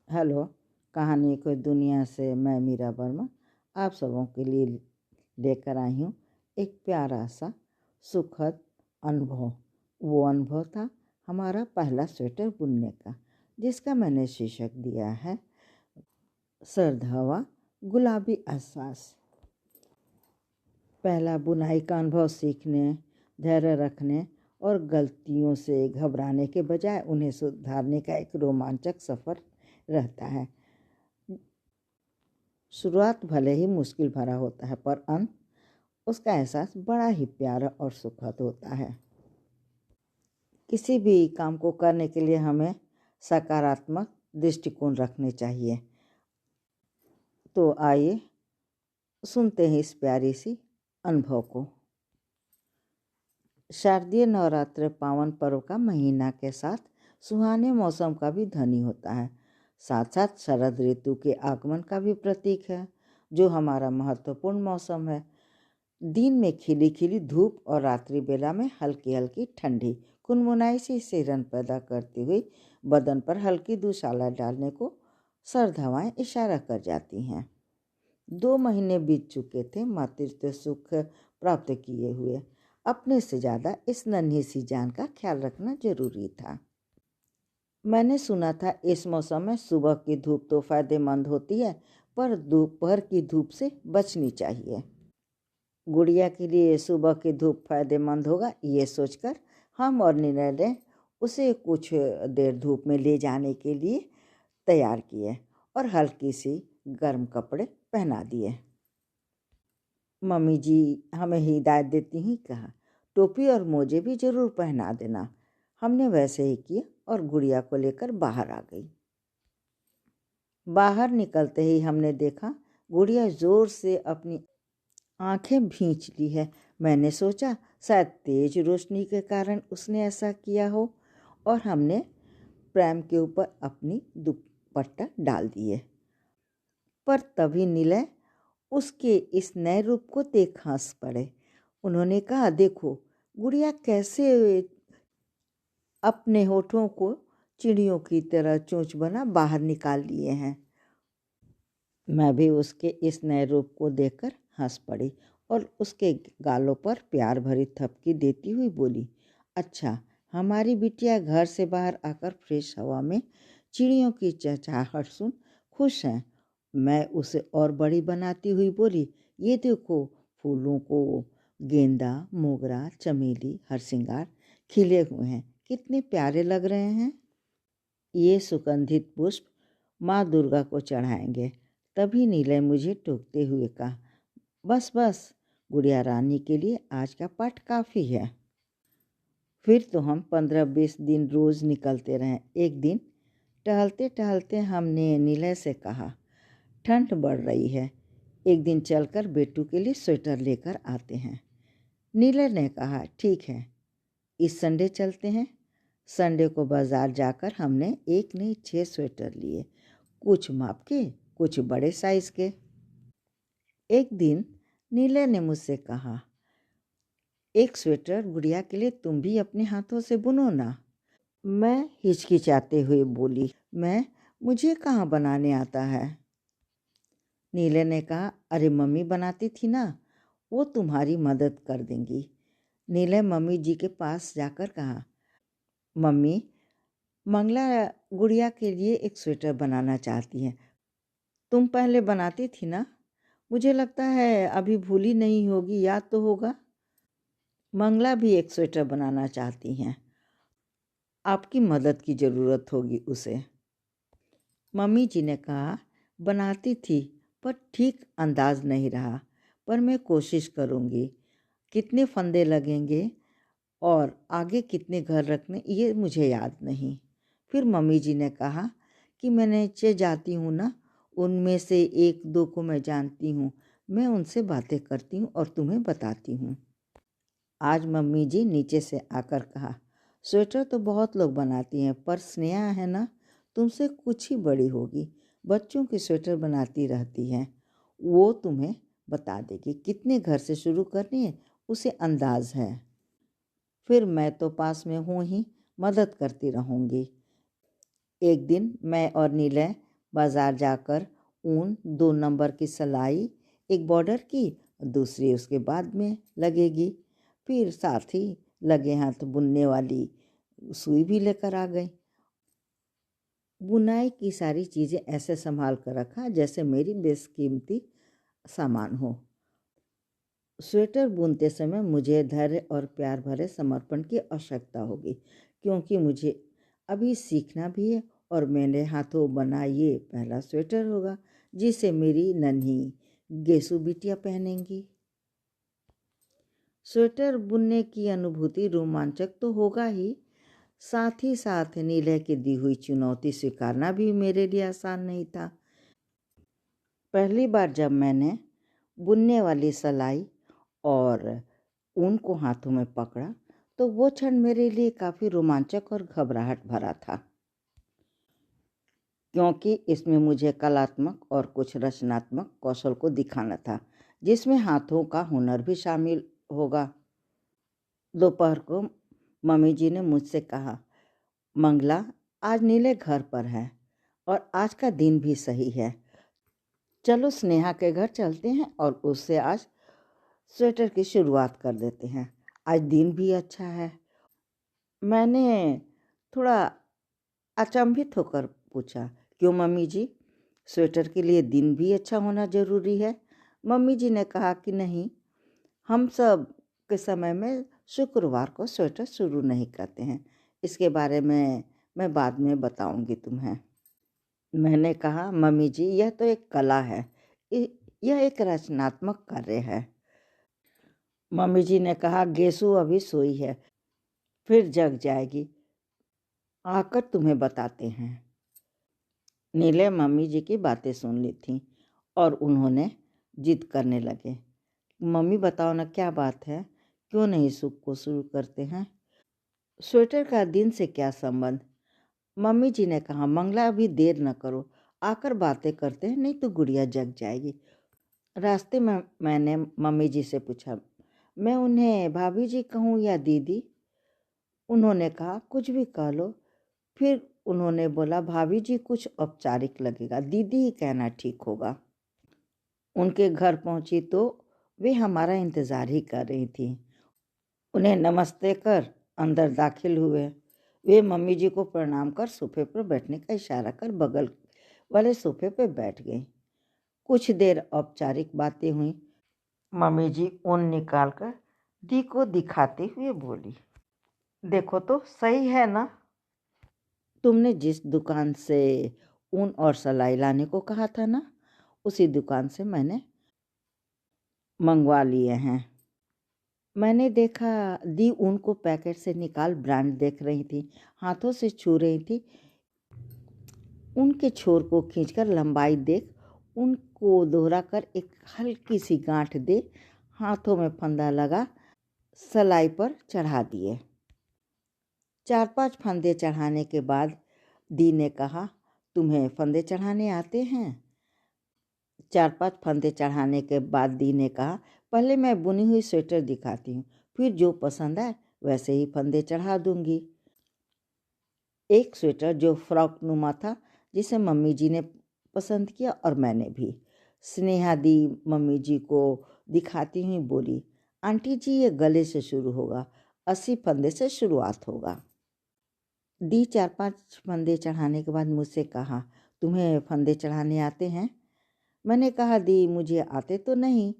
Hello, कहानी को दुनिया से मैं मीरा वर्मा आप सबों के लिए लेकर आई हूँ एक प्यारा सा सुखद अनुभव। वो अनुभव था हमारा पहला स्वेटर बुनने का, जिसका मैंने शीर्षक दिया है सर्द हवा गुलाबी एहसास। पहला बुनाई का अनुभव सीखने, धैर्य रखने और गलतियों से घबराने के बजाय उन्हें सुधारने का एक रोमांचक सफ़र रहता है। शुरुआत भले ही मुश्किल भरा होता है, पर अंत उसका एहसास बड़ा ही प्यारा और सुखद होता है। किसी भी काम को करने के लिए हमें सकारात्मक दृष्टिकोण रखने चाहिए। तो आइए सुनते हैं इस प्यारी सी अनुभव को। शारदीय नवरात्र पावन पर्व का महीना के साथ सुहाने मौसम का भी धनी होता है, साथ साथ शरद ऋतु के आगमन का भी प्रतीक है, जो हमारा महत्वपूर्ण मौसम है। दिन में खिली खिली धूप और रात्रि बेला में हल्की हल्की ठंडी कुनमुनाई सी सिरन पैदा करती हुई बदन पर हल्की दुशाला डालने को सर्द हवाएं इशारा कर जाती हैं। 2 महीने बीत चुके थे मातृत्व सुख प्राप्त किए हुए। अपने से ज़्यादा इस नन्ही सी जान का ख्याल रखना जरूरी था। मैंने सुना था इस मौसम में सुबह की धूप तो फायदेमंद होती है, पर दोपहर की धूप से बचनी चाहिए। गुड़िया के लिए सुबह की धूप फायदेमंद होगा, ये सोचकर हम और नीना ने उसे कुछ देर धूप में ले जाने के लिए तैयार किए और हल्की सी गर्म कपड़े पहना दिए। मम्मी जी हमें हिदायत देती ही कहा, टोपी और मोजे भी जरूर पहना देना। हमने वैसे ही किया और गुड़िया को लेकर बाहर आ गई। बाहर निकलते ही हमने देखा गुड़िया जोर से अपनी आंखें भींच ली है। मैंने सोचा शायद तेज रोशनी के कारण उसने ऐसा किया हो, और हमने प्रैम के ऊपर अपनी दुपट्टा डाल दिए। पर तभी निलय उसके इस नए रूप को देख हंस पड़े। उन्होंने कहा, देखो गुड़िया कैसे अपने होठों को चिड़ियों की तरह चोंच बना बाहर निकाल लिए हैं। मैं भी उसके इस नए रूप को देखकर हंस पड़ी और उसके गालों पर प्यार भरी थपकी देती हुई बोली, अच्छा हमारी बिटिया घर से बाहर आकर फ्रेश हवा में चिड़ियों की चहचहाहट सुन खुश हैं। मैं उसे और बड़ी बनाती हुई बोली, ये देखो फूलों को गेंदा, मोगरा, चमेली, हरसिंगार खिले हुए हैं, कितने प्यारे लग रहे हैं। ये सुगंधित पुष्प माँ दुर्गा को चढ़ाएंगे। तभी नीलय मुझे टोकते हुए कहा, बस बस गुड़िया रानी के लिए आज का पाठ काफ़ी है। फिर तो हम 15-20 दिन रोज़ निकलते रहे। एक दिन टहलते टहलते हमने नीलय से कहा, ठंड बढ़ रही है, एक दिन चलकर बेटू के लिए स्वेटर लेकर आते हैं। नीलय ने कहा, ठीक है, इस संडे चलते हैं। संडे को बाज़ार जाकर हमने एक नहीं 6 स्वेटर लिए, कुछ माप के, कुछ बड़े साइज़ के। एक दिन नीलय ने मुझसे कहा, एक स्वेटर गुड़िया के लिए तुम भी अपने हाथों से बुनो ना। मैं हिचकिचाते हुए बोली, मुझे कहाँ बनाने आता है। नीलय ने कहा, अरे मम्मी बनाती थी ना, वो तुम्हारी मदद कर देंगी। नीलय मम्मी जी के पास जाकर कहा, मम्मी मंगला गुड़िया के लिए एक स्वेटर बनाना चाहती है, तुम पहले बनाती थी ना, मुझे लगता है अभी भूली नहीं होगी, याद तो होगा। मंगला भी एक स्वेटर बनाना चाहती हैं, आपकी मदद की ज़रूरत होगी उसे। मम्मी जी ने कहा, बनाती थी पर ठीक अंदाज नहीं रहा, पर मैं कोशिश करूँगी। कितने फंदे लगेंगे और आगे कितने घर रखने, ये मुझे याद नहीं। फिर मम्मी जी ने कहा कि मैं नीचे जाती हूँ ना, उनमें से 1-2 को मैं जानती हूँ, मैं उनसे बातें करती हूँ और तुम्हें बताती हूँ। आज मम्मी जी नीचे से आकर कहा, स्वेटर तो बहुत लोग बनाती हैं, पर स्नेहा है ना, तुमसे कुछ ही बड़ी होगी, बच्चों की स्वेटर बनाती रहती है, वो तुम्हें बता देगी कितने घर से शुरू करनी है, उसे अंदाज है। फिर मैं तो पास में हूँ ही, मदद करती रहूँगी। एक दिन मैं और नीलय बाज़ार जाकर ऊन 2 नंबर की सिलाई, एक बॉर्डर की, दूसरी उसके बाद में लगेगी। फिर साथ ही लगे हाथ बुनने वाली सुई भी लेकर आ गई। बुनाई की सारी चीज़ें ऐसे संभाल कर रखा जैसे मेरी बेशकीमती सामान हो। स्वेटर बुनते समय मुझे धैर्य और प्यार भरे समर्पण की आवश्यकता होगी, क्योंकि मुझे अभी सीखना भी है और मेरे हाथों बना ये पहला स्वेटर होगा जिसे मेरी नन्ही गेसु बिटिया पहनेंगी। स्वेटर बुनने की अनुभूति रोमांचक तो होगा ही, साथ ही साथ नीलय की दी हुई चुनौती स्वीकारना भी मेरे लिए आसान नहीं था। पहली बार जब मैंने बुनने वाली सिलाई और ऊन को हाथों में पकड़ा तो वो क्षण मेरे लिए काफ़ी रोमांचक और घबराहट भरा था, क्योंकि इसमें मुझे कलात्मक और कुछ रचनात्मक कौशल को दिखाना था, जिसमें हाथों का हुनर भी शामिल होगा। दोपहर को मम्मी जी ने मुझसे कहा, मंगला, आज नीले घर पर है और आज का दिन भी सही है, चलो स्नेहा के घर चलते हैं और उससे आज स्वेटर की शुरुआत कर देते हैं। आज दिन भी अच्छा है। मैंने थोड़ा अचंभित होकर पूछा, क्यों मम्मी जी, स्वेटर के लिए दिन भी अच्छा होना ज़रूरी है? मम्मी जी ने कहा कि नहीं, हम सब के समय में शुक्रवार को स्वेटर शुरू नहीं करते हैं। इसके बारे में मैं बाद में बताऊंगी तुम्हें। मैंने कहा, मम्मी जी, यह तो एक कला है, यह एक रचनात्मक कार्य है। मम्मी जी ने कहा, गेसु अभी सोई है, फिर जग जाएगी, आकर तुम्हें बताते हैं। नीले मम्मी जी की बातें सुन ली थी और उन्होंने जिद करने लगे, मम्मी बताओ ना, क्या बात है, क्यों नहीं सुख को शुरू करते हैं? स्वेटर का दिन से क्या संबंध? मम्मी जी ने कहा, मंगला अभी देर न करो, आकर बातें करते हैं, नहीं तो गुड़िया जग जाएगी। रास्ते में मैंने मम्मी जी से पूछा, मैं उन्हें भाभी जी कहूँ या दीदी? उन्होंने कहा, कुछ भी कह लो। फिर उन्होंने बोला, भाभी जी कुछ औपचारिक लगेगा, दीदी ही कहना ठीक होगा। उनके घर पहुंची तो वे हमारा इंतज़ार ही कर रही थी। उन्हें नमस्ते कर अंदर दाखिल हुए। वे मम्मी जी को प्रणाम कर सोफे पर बैठने का इशारा कर बगल वाले सोफे पर बैठ गई। कुछ देर औपचारिक बातें हुई। मम्मी जी ऊन निकाल कर दी को दिखाते हुए बोली, देखो तो सही है ना? तुमने जिस दुकान से ऊन और सिलाई लाने को कहा था ना, उसी दुकान से मैंने मंगवा लिए हैं। मैंने देखा दी ऊन को पैकेट से निकाल ब्रांड देख रही थी, हाथों से छू रही थी। उनके छोर को खींचकर लंबाई देख, उनको दोहरा कर एक हल्की सी गांठ दे, हाथों में फंदा लगा सिलाई पर चढ़ा दिए। 4-5 फंदे चढ़ाने के बाद दी ने कहा, तुम्हें फंदे चढ़ाने आते हैं? 4-5 फंदे चढ़ाने के बाद दी ने कहा, पहले मैं बुनी हुई स्वेटर दिखाती हूँ, फिर जो पसंद आए वैसे ही फंदे चढ़ा दूंगी। एक स्वेटर जो फ्रॉक नुमा था, जिसे मम्मी जी ने पसंद किया और मैंने भी। स्नेहा दी मम्मी जी को दिखाती हुई बोली, आंटी जी, ये गले से शुरू होगा, 80 फंदे से शुरुआत होगा। दी 4-5 फंदे चढ़ाने के बाद मुझसे कहा, तुम्हें फंदे चढ़ाने आते हैं? मैंने कहा, दी मुझे आते तो नहीं,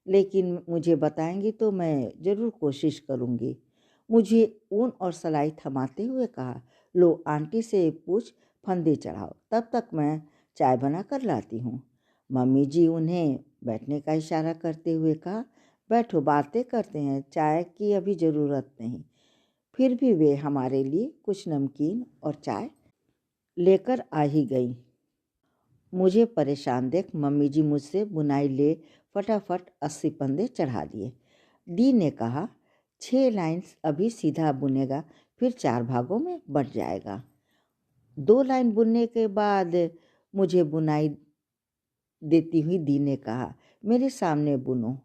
लेकिन मुझे बताएंगी तो मैं ज़रूर कोशिश करूँगी। मुझे ऊन और सिलाई थमाते हुए कहा, लो आंटी से पूछ फंदे चढ़ाओ, तब तक मैं चाय बना कर लाती हूँ। मम्मी जी उन्हें बैठने का इशारा करते हुए कहा, बैठो, बातें करते हैं, चाय की अभी ज़रूरत नहीं। फिर भी वे हमारे लिए कुछ नमकीन और चाय लेकर आ ही गई। मुझे परेशान देख मम्मी जी मुझसे बुनाई ले फटाफट 80 फंदे चढ़ा दिए। दी ने कहा, 6 लाइन्स अभी सीधा बुनेगा, फिर 4 भागों में बट जाएगा। 2 लाइन बुनने के बाद मुझे बुनाई देती हुई दी ने कहा, मेरे सामने बुनो।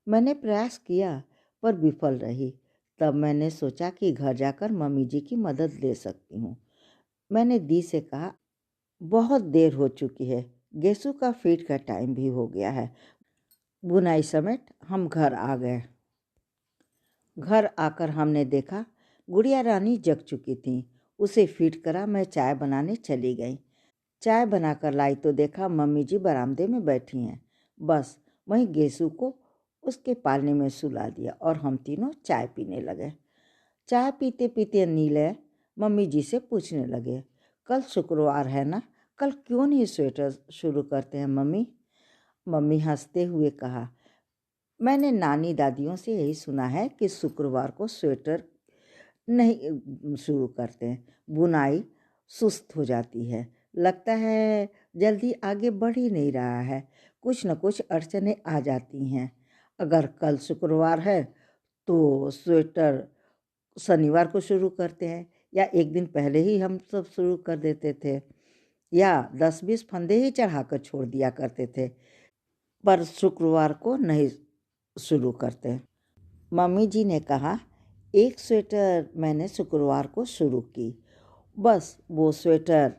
मैंने प्रयास किया पर विफल रही। तब मैंने सोचा कि घर जाकर मम्मी जी की मदद ले सकती हूँ। मैंने दी से कहा, बहुत देर हो चुकी है, गेसु का फीड का टाइम भी हो गया है। बुनाई समेट हम घर आ गए। घर आकर हमने देखा गुड़िया रानी जग चुकी थी। उसे फीड करा, मैं चाय बनाने चली गई। चाय बनाकर लाई तो देखा मम्मी जी बरामदे में बैठी हैं। बस वहीं गेसु को उसके पालने में सुला दिया और हम तीनों चाय पीने लगे। चाय पीते पीते नीले मम्मी जी से पूछने लगे, कल शुक्रवार है ना, कल क्यों नहीं स्वेटर शुरू करते हैं मम्मी? मम्मी हंसते हुए कहा, मैंने नानी दादियों से यही सुना है कि शुक्रवार को स्वेटर नहीं शुरू करते हैं, बुनाई सुस्त हो जाती है, लगता है जल्दी आगे बढ़ ही नहीं रहा है, कुछ न कुछ अड़चनें आ जाती हैं। अगर कल शुक्रवार है तो स्वेटर शनिवार को शुरू करते हैं, या एक दिन पहले ही हम सब शुरू कर देते थे, या 10-20 फंदे ही चढ़ाकर छोड़ दिया करते थे, पर शुक्रवार को नहीं शुरू करते। मम्मी जी ने कहा, एक स्वेटर मैंने शुक्रवार को शुरू की, बस वो स्वेटर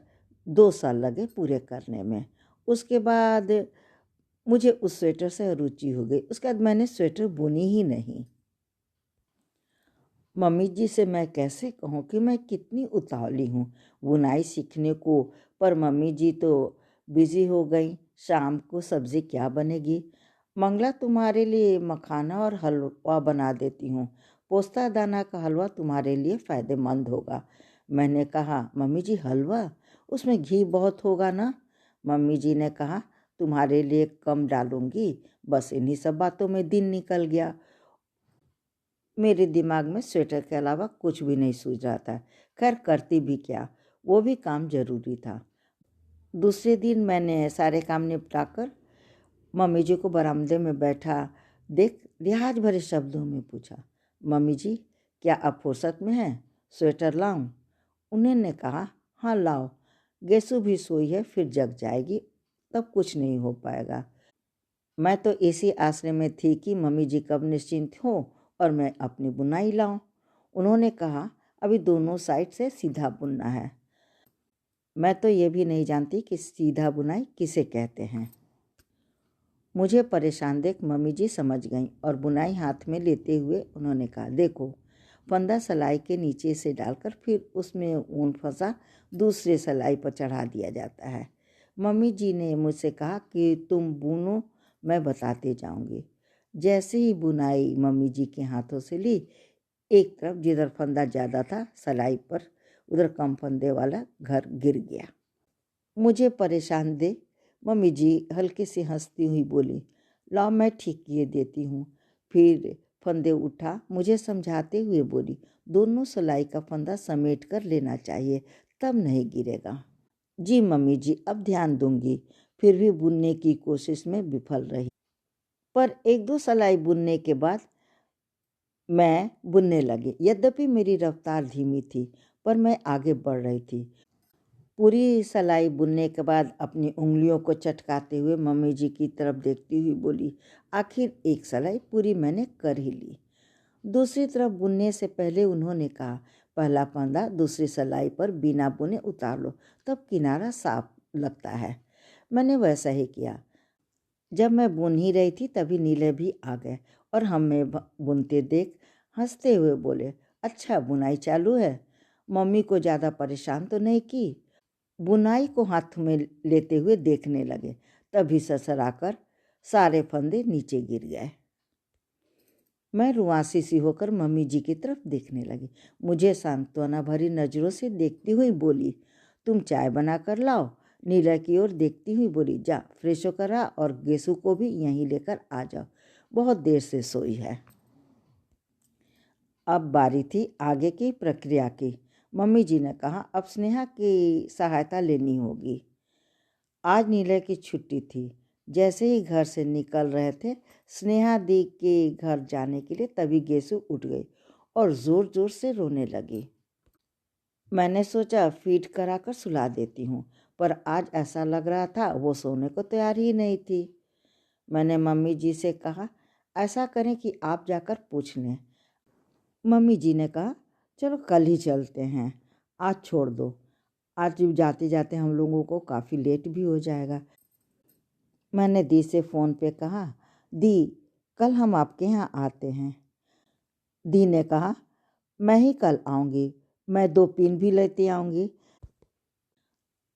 2 साल लगे पूरे करने में। उसके बाद मुझे उस स्वेटर से रुचि हो गई। उसके बाद मैंने स्वेटर बुनी ही नहीं। मम्मी जी से मैं कैसे कहूँ कि मैं कितनी उतावली हूँ बुनाई सीखने को, पर मम्मी जी तो बिजी हो गई। शाम को सब्जी क्या बनेगी? मंगला तुम्हारे लिए मखाना और हलवा बना देती हूँ, पोस्ता दाना का हलवा तुम्हारे लिए फ़ायदेमंद होगा। मैंने कहा, मम्मी जी हलवा, उसमें घी बहुत होगा ना? मम्मी जी ने कहा, तुम्हारे लिए कम डालूंगी। बस इन्हीं सब बातों में दिन निकल गया। मेरे दिमाग में स्वेटर के अलावा कुछ भी नहीं सूझ रहा था। खैर करती भी क्या, वो भी काम जरूरी था। दूसरे दिन मैंने सारे काम निपटाकर मम्मी जी को बरामदे में बैठा देख लिहाज भरे शब्दों में पूछा, मम्मी जी क्या आप फुर्सत में हैं? स्वेटर लाऊं? उन्होंने कहा, हाँ लाओ, गेसु भी सोई है, फिर जग जाएगी, तब कुछ नहीं हो पाएगा। मैं तो इसी आश्रय में थी कि मम्मी जी कब निश्चिंत हो और मैं अपनी बुनाई लाऊं। उन्होंने कहा, अभी दोनों साइड से सीधा बुनना है। मैं तो ये भी नहीं जानती कि सीधा बुनाई किसे कहते हैं। मुझे परेशान देख मम्मी जी समझ गईं और बुनाई हाथ में लेते हुए उन्होंने कहा, देखो फंदा सलाई के नीचे से डालकर फिर उसमें ऊन फंसा दूसरे सलाई पर चढ़ा दिया जाता है। मम्मी जी ने मुझसे कहा कि तुम बुनो, मैं बताते जाऊंगी। जैसे ही बुनाई मम्मी जी के हाथों से ली, एक तरफ जिधर फंदा ज़्यादा था सलाई पर, उधर कम फंदे वाला घर गिर गया। मुझे परेशान देख मम्मी जी हल्के से हंसती हुई बोली, लाओ मैं ठीक किए देती हूँ। फिर फंदे उठा, मुझे समझाते हुए बोली, दोनों सलाई का फंदा समेट कर लेना चाहिए, तब नहीं गिरेगा। जी मम्मी जी, अब ध्यान दूंगी। फिर भी बुनने की कोशिश में विफल रही, पर 1-2 सलाई बुनने के बाद मैं बुनने लगी। यद्यपि मेरी रफ्तार धीमी थी, पर मैं आगे बढ़ रही थी। पूरी सलाई बुनने के बाद अपनी उंगलियों को चटकाते हुए मम्मी जी की तरफ देखती हुई बोली, आखिर एक सलाई पूरी मैंने कर ही ली। दूसरी तरफ बुनने से पहले उन्होंने कहा, पहला फंदा दूसरी सलाई पर बिना बुने उतार लो, तब किनारा साफ लगता है। मैंने वैसा ही किया। जब मैं बुन ही रही थी तभी नीले भी आ गए और हमें बुनते देख हंसते हुए बोले, अच्छा बुनाई चालू है? मम्मी को ज़्यादा परेशान तो नहीं की? बुनाई को हाथ में लेते हुए देखने लगे, तभी ससराकर सारे फंदे नीचे गिर गए। मैं रुआसी सी होकर मम्मी जी की तरफ देखने लगी। मुझे सांत्वना भरी नज़रों से देखती हुई बोली, तुम चाय बना कर लाओ। नीला की ओर देखती हुई बोली, जा फ्रेश होकर आ और गेसु को भी यहीं लेकर आ जाओ, बहुत देर से सोई है। अब बारी थी आगे की प्रक्रिया की। मम्मी जी ने कहा, अब स्नेहा की सहायता लेनी होगी। आज नीला की छुट्टी थी। जैसे ही घर से निकल रहे थे स्नेहा दी के घर जाने के लिए, तभी गेसु उठ गई और ज़ोर ज़ोर से रोने लगी। मैंने सोचा फीड कराकर सुला देती हूँ, पर आज ऐसा लग रहा था वो सोने को तैयार ही नहीं थी। मैंने मम्मी जी से कहा, ऐसा करें कि आप जाकर पूछ लें। मम्मी जी ने कहा, चलो कल ही चलते हैं, आज छोड़ दो। आज जाते जाते हम लोगों को काफ़ी लेट भी हो जाएगा। मैंने दी से फ़ोन पे कहा, दी कल हम आपके यहाँ आते हैं। दी ने कहा, मैं ही कल आऊँगी, मैं 2 पिन भी लेती आऊँगी।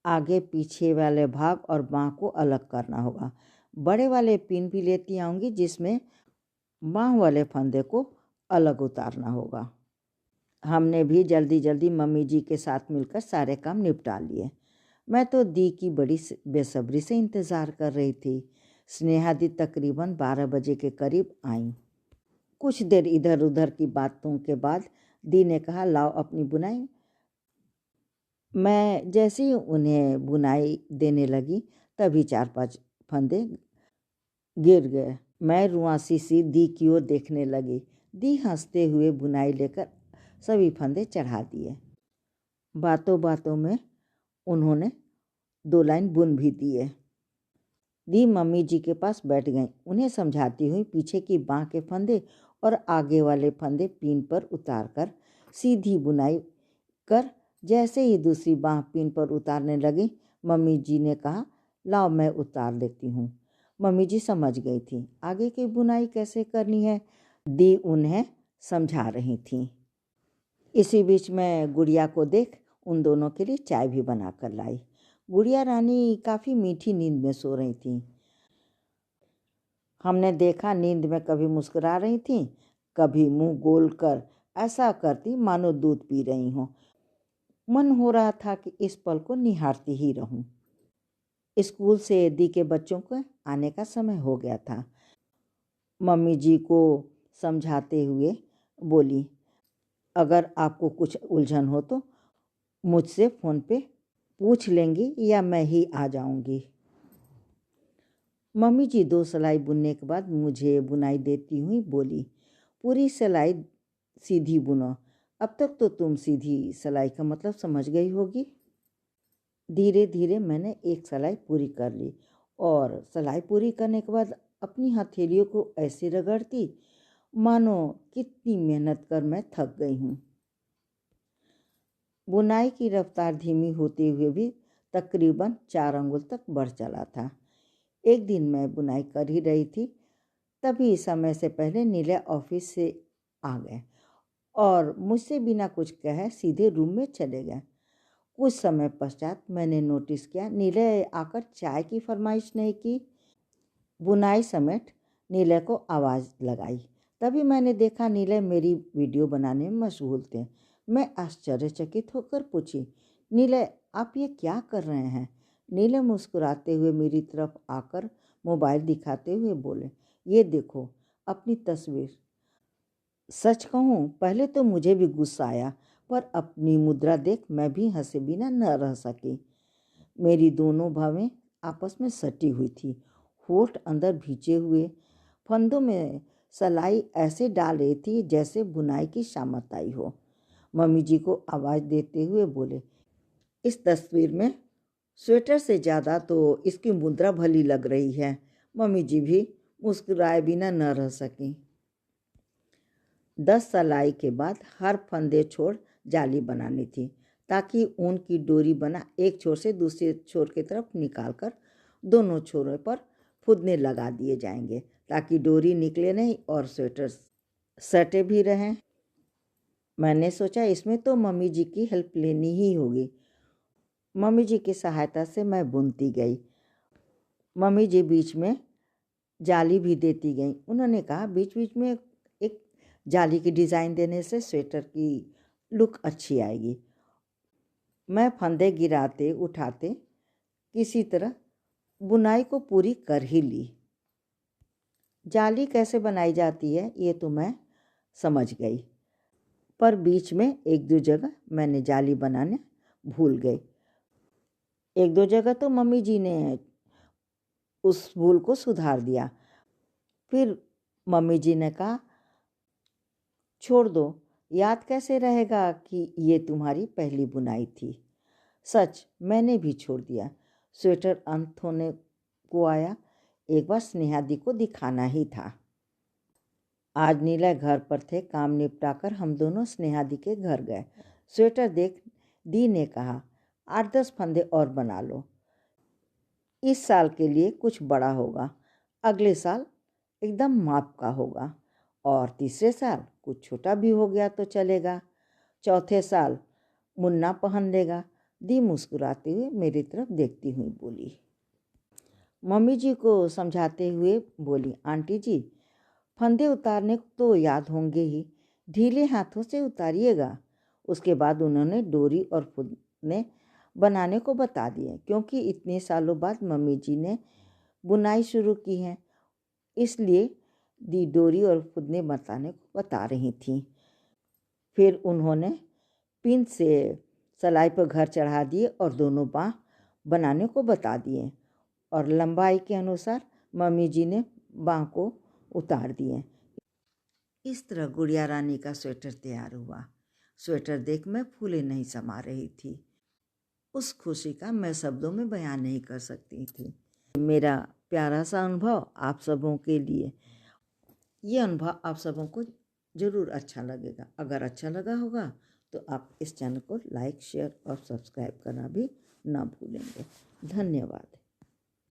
आगे पीछे वाले भाग और बाँह को अलग करना होगा। बड़े वाले पिन भी लेती आऊँगी जिसमें बाँह वाले फंदे को अलग उतारना होगा। हमने भी जल्दी जल्दी मम्मी जी के साथ मिलकर सारे काम निपटा लिए। मैं तो दी की बड़ी बेसब्री से इंतज़ार कर रही थी। स्नेहा दी तकरीबन 12 बजे के करीब आईं। कुछ देर इधर उधर की बातों के बाद दी ने कहा, लाओ अपनी बुनाई। मैं जैसे ही उन्हें बुनाई देने लगी तभी 4-5 फंदे गिर गए। मैं रुआंसी सी दी की ओर देखने लगी। दी हंसते हुए बुनाई लेकर सभी फंदे चढ़ा दिए। बातों बातों में उन्होंने 2 लाइन बुन भी दिए। दी मम्मी जी के पास बैठ गईं। उन्हें समझाती हुई पीछे की बाँह के फंदे और आगे वाले फंदे पिन पर उतारकर सीधी बुनाई कर जैसे ही दूसरी बाँह पिन पर उतारने लगी, मम्मी जी ने कहा, लाओ मैं उतार देती हूँ। मम्मी जी समझ गई थी आगे की बुनाई कैसे करनी है। दी उन्हें समझा रही थी। इसी बीच मैं गुड़िया को देख उन दोनों के लिए चाय भी बना कर लाई। गुड़िया रानी काफ़ी मीठी नींद में सो रही थी। हमने देखा नींद में कभी मुस्कुरा रही थी, कभी मुंह गोल कर ऐसा करती मानो दूध पी रही हों। मन हो रहा था कि इस पल को निहारती ही रहूं। स्कूल से दी के बच्चों को आने का समय हो गया था। मम्मी जी को समझाते हुए बोली, अगर आपको कुछ उलझन हो तो मुझसे फ़ोन पे पूछ लेंगी या मैं ही आ जाऊंगी। मम्मी जी 2 सिलाई बुनने के बाद मुझे बुनाई देती हुई बोली, पूरी सिलाई सीधी बुनो। अब तक तो तुम सीधी सिलाई का मतलब समझ गई होगी। धीरे धीरे मैंने एक सिलाई पूरी कर ली और सिलाई पूरी करने के बाद अपनी हथेलियों को ऐसे रगड़ती मानो कितनी मेहनत कर मैं थक गई हूँ। बुनाई की रफ्तार धीमी होते हुए भी तकरीबन 4 अंगुल तक बढ़ चला था। एक दिन मैं बुनाई कर ही रही थी, तभी समय से पहले नीले ऑफिस से आ गए और मुझसे बिना कुछ कहे सीधे रूम में चले गए। कुछ समय पश्चात मैंने नोटिस किया नीले आकर चाय की फरमाइश नहीं की। बुनाई समेट नीले को आवाज़ लगाई, तभी मैंने देखा नीले मेरी वीडियो बनाने में मशगूल थे। मैं आश्चर्यचकित होकर पूछी, नीले आप ये क्या कर रहे हैं? नीले मुस्कुराते हुए मेरी तरफ आकर मोबाइल दिखाते हुए बोले, ये देखो अपनी तस्वीर। सच कहूँ पहले तो मुझे भी गुस्सा आया, पर अपनी मुद्रा देख मैं भी हंसे बिना न रह सकी। मेरी दोनों भवें आपस में सटी हुई थी, होठ अंदर भींचे हुए। फंदों में सलाई ऐसे डाल रही थी जैसे बुनाई की शामत आई हो। मम्मी जी को आवाज़ देते हुए बोले, इस तस्वीर में स्वेटर से ज़्यादा तो इसकी मुद्रा भली लग रही है। मम्मी जी भी मुस्कुराए बिना न रह सकी। 10 सिलाई के बाद हर फंदे छोड़ जाली बनानी थी ताकि ऊन की डोरी बना एक छोर से दूसरे छोर की तरफ निकालकर दोनों छोरों पर फुदने लगा दिए जाएंगे ताकि डोरी निकले नहीं और स्वेटर सटे भी रहें। मैंने सोचा इसमें तो मम्मी जी की हेल्प लेनी ही होगी। मम्मी जी की सहायता से मैं बुनती गई। मम्मी जी बीच में जाली भी देती गई। उन्होंने कहा बीच बीच में एक जाली की डिज़ाइन देने से स्वेटर की लुक अच्छी आएगी। मैं फंदे गिराते उठाते किसी तरह बुनाई को पूरी कर ही ली। जाली कैसे बनाई जाती है ये तो मैं समझ गई, पर बीच में 1-2 जगह मैंने जाली बनाने भूल गई। 1-2 जगह तो मम्मी जी ने उस भूल को सुधार दिया। फिर मम्मी जी ने कहा, छोड़ दो, याद कैसे रहेगा कि ये तुम्हारी पहली बुनाई थी। सच मैंने भी छोड़ दिया। स्वेटर अंत होने को आया, एक बार स्नेहा दी को दिखाना ही था। आज नीला घर पर थे। काम निपटाकर हम दोनों स्नेहा दी के घर गए। स्वेटर देख दी ने कहा, 8-10 फंदे और बना लो। इस साल के लिए कुछ बड़ा होगा, अगले साल एकदम माप का होगा, और तीसरे साल कुछ छोटा भी हो गया तो चलेगा। चौथे साल मुन्ना पहन लेगा। दी मुस्कुराते हुए मेरी तरफ देखती हुई बोली। मम्मी जी को समझाते हुए बोली, आंटी जी, फंदे उतारने तो याद होंगे ही, ढीले हाथों से उतारिएगा। उसके बाद उन्होंने डोरी और फुदने बनाने को बता दिए, क्योंकि इतने सालों बाद मम्मी जी ने बुनाई शुरू की है, इसलिए दी डोरी और फुदने बताने को बता रही थी। फिर उन्होंने पिन से सलाई पर घर चढ़ा दिए और दोनों बाँह बनाने को बता दिए, और लंबाई के अनुसार मम्मी जी ने बाँह को उतार दिए। इस तरह गुड़िया रानी का स्वेटर तैयार हुआ। स्वेटर देख मैं फूले नहीं समा रही थी। उस खुशी का मैं शब्दों में बयान नहीं कर सकती थी। मेरा प्यारा सा अनुभव आप सबों के लिए, ये अनुभव आप सबों को ज़रूर अच्छा लगेगा। अगर अच्छा लगा होगा तो आप इस चैनल को लाइक, शेयर और सब्सक्राइब करना भी ना भूलेंगे। धन्यवाद।